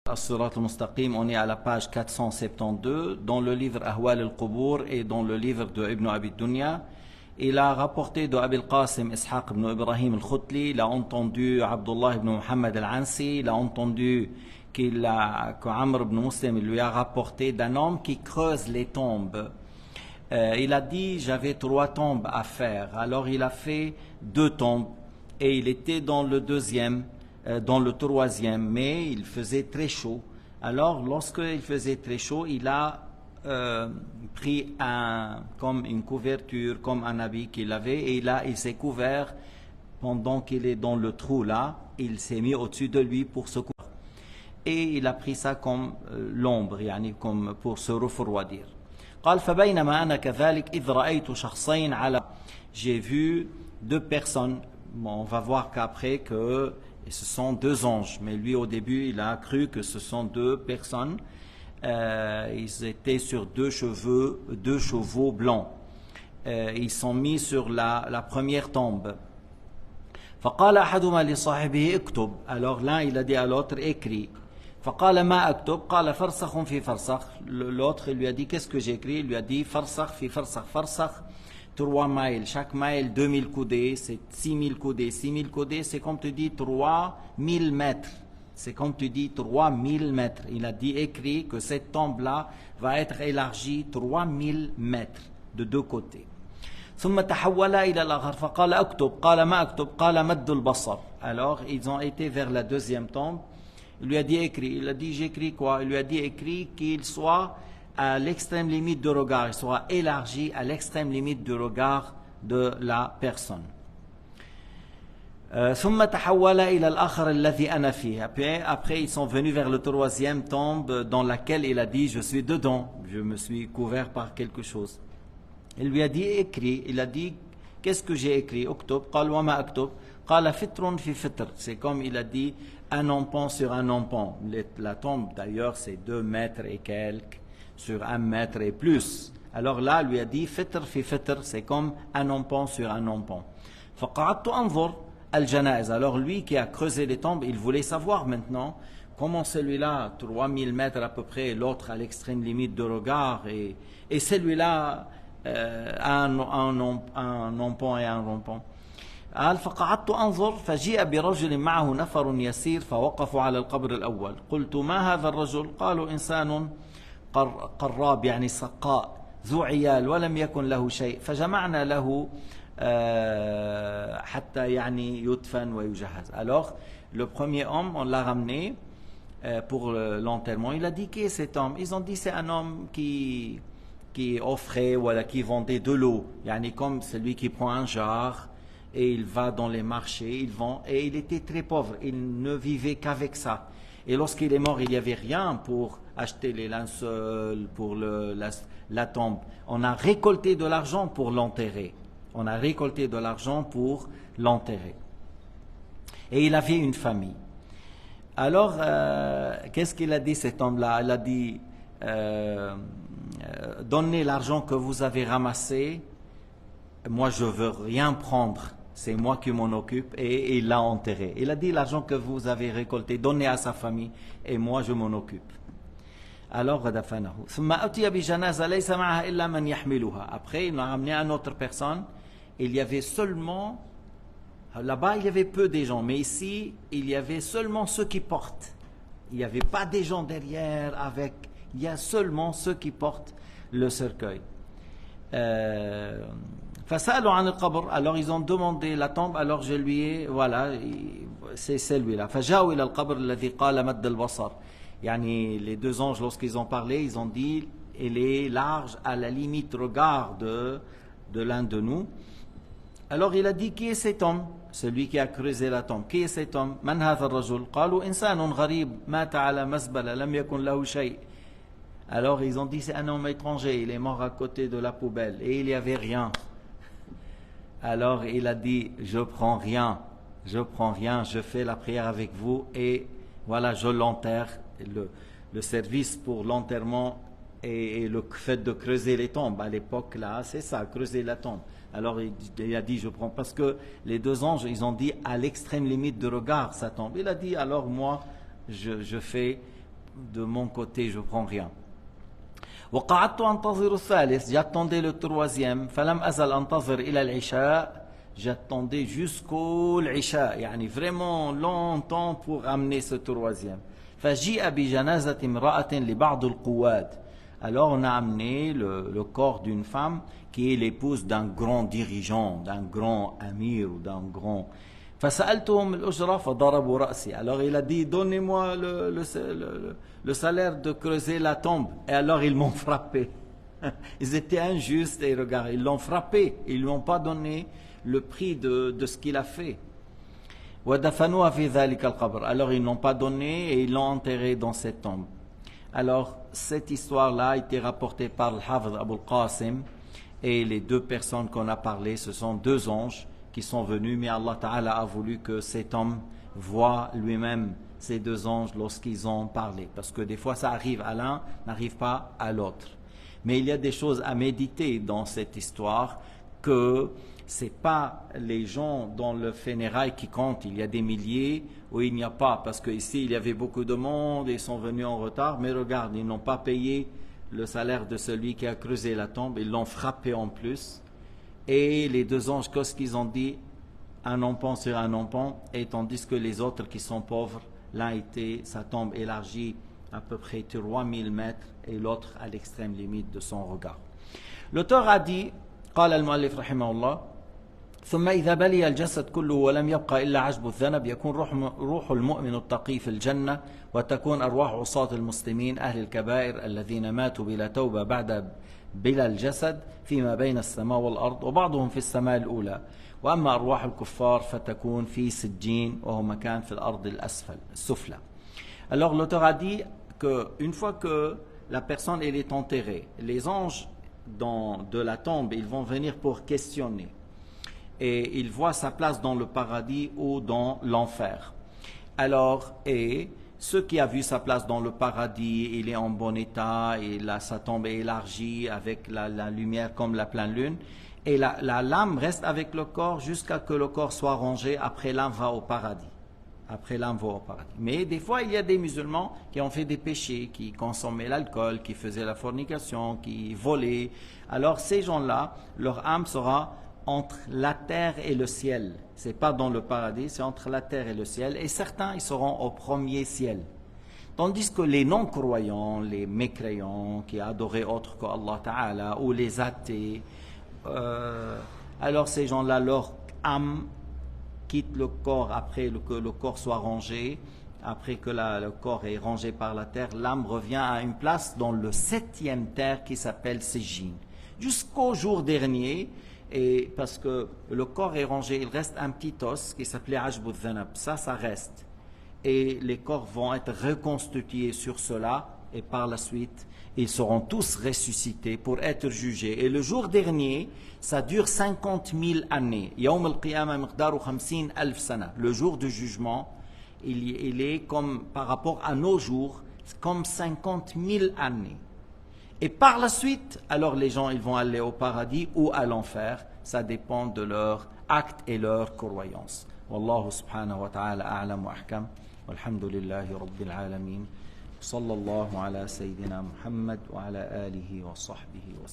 As-Sirat al-Mustaqim, on est à la page 472 dans le livre Ahwal al-Qubur et dans le livre de Ibn Abi Dunya. Il a rapporté de Abi al-Qasim Ishaq ibn Ibrahim al-Khutli, il a entendu Abdullah ibn Muhammad al-Ansi, il a entendu qu'Amr ibn Muslim lui a rapporté d'un homme qui creuse les tombes. Il a dit j'avais 3 tombes à faire, alors il a fait 2 tombes et il était dans le deuxième. Dans le 3e, mais il faisait très chaud. Alors, lorsqu'il faisait très chaud, il a pris comme une couverture, comme un habit qu'il avait, et il s'est couvert pendant qu'il est dans le trou là. Il s'est mis au-dessus de lui pour se couvrir. Et il a pris ça comme l'ombre, comme pour se refroidir. قال فبينما أنا كذلك إذ رأيت شخصين على. J'ai vu 2 personnes. Bon, on va voir qu'après que ce sont 2 anges, mais lui au début il a cru que ce sont 2 personnes. Ils étaient sur 2 chevaux blancs. Ils sont mis sur la première tombe. فقال أحدهما لصاحبه اكتب. Alors l'un il a dit à l'autre écris. فقال ما أكتب قال فرسخ في فرسخ. L'autre il lui a dit qu'est-ce que j'écris? Il lui a dit فرسخ في فرسخ. فرسخ 3 miles, chaque mile 2000 coudées, c'est 6000 coudées. 6000 coudées, c'est comme tu dis 3000 mètres. C'est comme tu dis 3000 mètres. Il a dit écrit que cette tombe-là va être élargie 3000 mètres de 2 côtés. ثم تحول إلى الآخر فقال أكتب قال ما أكتب قال مد البصر. Alors ils ont été vers la deuxième tombe. Il lui a dit écrit. Il a dit j'écris quoi? Il lui a dit écrit qu'il soit à l'extrême limite de regard, il sera élargi à l'extrême limite du regard de la personne. ثم تحول إلى الآخر الذي أنا فيه. Après ils sont venus vers le 3e tombe dans laquelle il a dit je suis dedans, je me suis couvert par quelque chose. Il lui a dit écrit. Il a dit qu'est-ce que j'ai écrit? اكتب قال وما أكتب قال فطر في فطر. C'est comme il a dit un empan sur un empan. La tombe d'ailleurs c'est 2 mètres et quelques sur 1 mètre et plus. Alors là, lui a dit fitr fi fitr, c'est comme un empan sur un empan. فقعدت أنظر الجنائز. Alors lui qui a creusé les tombes, il voulait savoir maintenant comment celui-là, 3000 mètres à peu près, l'autre à l'extrême limite de regard, et celui-là un empan et un empan. قال فقعدت أنظر فجيء برجل معه نفر يسير فوقفوا على القبر الأول. قلت ما هذا الرجل؟ قالوا إنسان قراب يعني سقاء ذو عيال ولم يكن له شيء فجمعنا له حتى يدفن ويجهز. Alors le premier homme on l'a ramené pour l'enterrement. Il a dit qui est cet homme? Ils ont dit c'est un homme qui offrait voilà, qui vendait de l'eau, comme celui qui prend un jar et il va dans les marchés, il vend, et il était très pauvre, il ne vivait qu'avec ça. Et lorsqu'il est mort, il n'y avait rien pour acheter les linceuls, pour la tombe. On a récolté de l'argent pour l'enterrer. On a récolté de l'argent pour l'enterrer. Et il avait une famille. Alors, qu'est-ce qu'il a dit cet homme-là? Il a dit, donnez l'argent que vous avez ramassé, moi je veux rien prendre. C'est moi qui m'en occupe, et il l'a enterré. Il a dit l'argent que vous avez récolté, donnez à sa famille et moi je m'en occupe. Alors après il a ramené une autre personne. Il y avait seulement, là-bas il y avait peu de gens, mais ici il y avait seulement ceux qui portent. Il n'y avait pas des gens derrière avec, il y a seulement ceux qui portent le cercueil. Alors ils ont demandé la tombe, alors je lui ai, voilà, c'est celui-là. Les 2 anges, lorsqu'ils ont parlé, ils ont dit, il est large à la limite regard de l'un de nous. Alors il a dit, qui est cet homme? Celui qui a creusé la tombe. Qui est cet homme? Man hadha ar-rajul? قالوا إنسان غريب مات على مزبلة لم يكن له شيء. Alors ils ont dit, c'est un homme étranger, il est mort à côté de la poubelle et il n'y avait rien. Alors il a dit, je prends rien, je fais la prière avec vous et voilà, je l'enterre. Le service pour l'enterrement et le fait de creuser les tombes, à l'époque là, c'est ça, creuser la tombe. Alors il a dit, je prends, parce que les 2 anges, ils ont dit, à l'extrême limite de regard, sa tombe. Il a dit, alors moi, je fais de mon côté, je prends rien. وقعدت أنتظر الثالث, j'attendais le troisième, فلم أزل أنتظر إلى العشاء, j'attendais jusqu'au l'isha, يعني vraiment longtemps pour amener ce troisième. فجيء بجنازة امرأة لبعض القواد. Alors on a amené le corps d'une femme qui est l'épouse d'un grand dirigeant, d'un grand amir ou d'un grand. فسألتهم الأجرة فضربوا رأسي. Alors il a dit donnez-moi le salaire de creuser la tombe. Et alors ils m'ont frappé. Ils étaient injustes et regarde, ils l'ont frappé. Ils ne lui ont pas donné le prix de ce qu'il a fait. وَدَفَنُوهَا فِي ذَلِكَ الْقَبْرِ. Alors ils n'ont pas donné et ils l'ont enterré dans cette tombe. Alors cette histoire-là a été rapportée par le Hafid Abul Qasim, et les deux personnes qu'on a parlé, ce sont deux anges qui sont venus, mais Allah Ta'ala a voulu que cet homme voie lui-même ces deux anges lorsqu'ils ont parlé, parce que des fois ça arrive à l'un, n'arrive pas à l'autre. Mais il y a des choses à méditer dans cette histoire, que c'est pas les gens dans le funérail qui comptent, il y a des milliers ou il n'y a pas, parce qu'ici il y avait beaucoup de monde et ils sont venus en retard, mais regarde, ils n'ont pas payé le salaire de celui qui a creusé la tombe, ils l'ont frappé en plus. Et les deux anges, qu'est-ce qu'ils ont dit? Un empan sur un empan, et tandis que les autres qui sont pauvres, l'un était sa tombe élargie à peu près 3000 mètres et l'autre à l'extrême limite de son regard. L'auteur a dit, قال المؤلف رحمه الله: ثم إذا بلي الجسد كله ولم يبقى إلا عجب الذنب يكون روح المؤمن التقي في الجنة، وتكون أرواح عصاة المسلمين أهل الكبائر الذين ماتوا بلا توبة بعد بلا الجسد فيما بين السماء والأرض، وبعضهم في السماء الأولى، وأما أرواح الكفار فتكون في سجين وهو مكان في الأرض السفلى. Alors l'auteur a dit qu'une fois que la personne elle est enterrée, les anges de la tombe, ils vont venir pour questionner. Et il voit sa place dans le paradis ou dans l'enfer. Alors, et ceux qui a vu sa place dans le paradis, il est en bon état, et sa tombe est élargie avec la lumière comme la pleine lune, et la lame reste avec le corps jusqu'à ce que le corps soit rangé, après l'âme va au paradis. Après l'âme va au paradis. Mais des fois, il y a des musulmans qui ont fait des péchés, qui consommaient l'alcool, qui faisaient la fornication, qui volaient. Alors ces gens-là, leur âme sera entre la terre et le ciel. C'est pas dans le paradis, c'est entre la terre et le ciel. Et certains, ils seront au premier ciel. Tandis que les non-croyants, les mécréants, qui adoraient autre qu'Allah Ta'ala, ou les athées, alors ces gens-là, leur âme quitte le corps après que le corps soit rangé, après que le corps est rangé par la terre, l'âme revient à une place dans le 7e terre qui s'appelle Sijin. Jusqu'au jour dernier, et parce que le corps est rangé, il reste un petit os qui s'appelait Ajbu Dhanab. Ça reste. Et les corps vont être reconstitués sur cela, et par la suite, ils seront tous ressuscités pour être jugés. Et le jour dernier, ça dure 50 000 années. Yawm al-Qiyamah miqdaru 50 000 sana. Le jour du jugement, il est comme, par rapport à nos jours, comme 50 000 années. Et par la suite, alors les gens ils vont aller au paradis ou à l'enfer. Ça dépend de leur acte et leur croyance. Wallahu subhanahu wa ta'ala a'lam wa ahkam. Walhamdulillahi rabbil alamin. Sallallahu ala sayyidina Muhammad wa ala alihi wa sahbihi wa sallam.